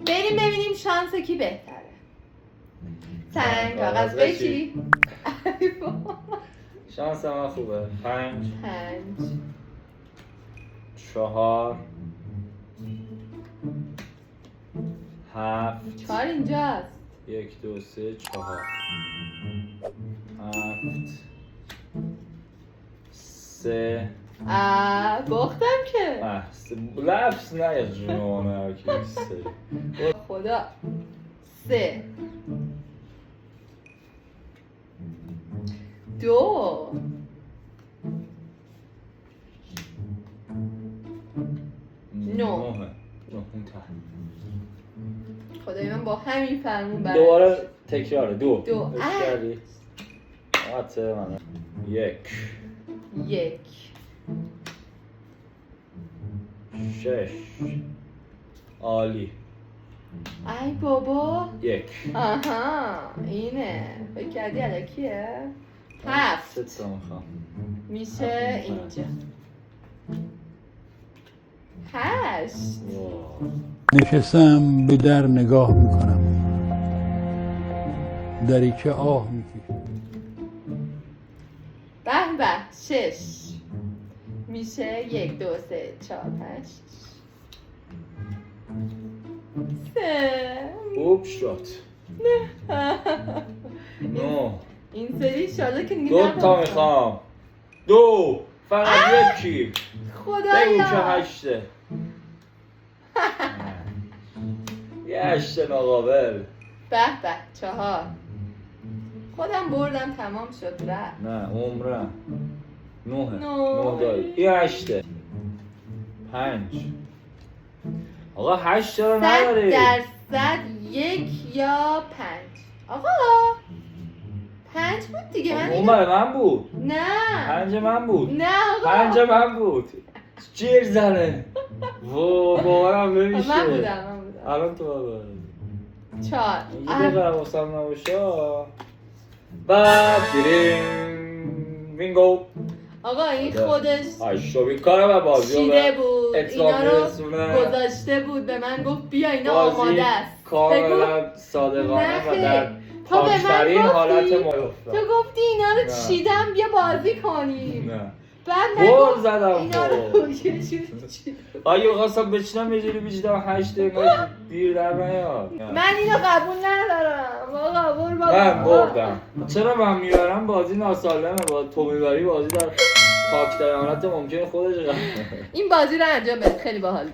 بریم ببینیم شانس کی بهتره. سنگ کاغذ بچی. شانس من خوبه. 5 5 4 7 4 اینجاست. 1 2 3 4 7 3 باختم که. لفظ نه جوانه که 3 خدا 3 2 خدای من با همین فرمون برد. دوباره تکراره. 2 2 کردی آته من 1 1 6 عالی. ای بابا 1 آها اینه. فکر کردی الکیه. 7 سه تا میخوام میشه اینجا. 8 نشستم به در نگاه میکنم، دری که آه میکشه. به به 6 میشه 1 2 3 4 5 3 اوپ شد. نو این سری شالا که دیگه 2 تا میخوام. 2 فقط یکی. بگو که خدایا 8. یه 8 ناقابل. به به 4 خودم بردم تمام شد رفت. نه عمره 9 نه. داری. این 8 5 آقا 8 چرا نداری؟ 100% 1 یا 5 آقا 5 بود دیگه. من اون اینو برای من بود. نه 5 من بود. نه آقا 5 من بود. جیر زنه. باورم نمیشه. من بودم الان تو بابا 4 یه دقیقه حواسم نباشه. بعد دیریم وینگو. آقا این خودش آشوبی کارم و بازی چیده بود. اتمام اینا رو رسونه. گذاشته بود به من گفت بیا اینا بازی آماده است. کاملا صادقانه و در تو به من پاکترین حالت گفتی ما. تو گفتی اینا رو نه. چیدم بیا بازی کنیم. نه بعد گل نگفت زدم اینا رو یه جوری چیدم. آیا خواستم بچینم یه جوری بچینم 8 دقیقه دیر در نیاد. من اینو قبول ندارم آقا برو بابا. من بردم. چرا من میبرم؟ بازی ناسالمه. با تو میبری بازی در پاکترین حالت ممکن خودش. این بازی رو انجام بده خیلی باحال.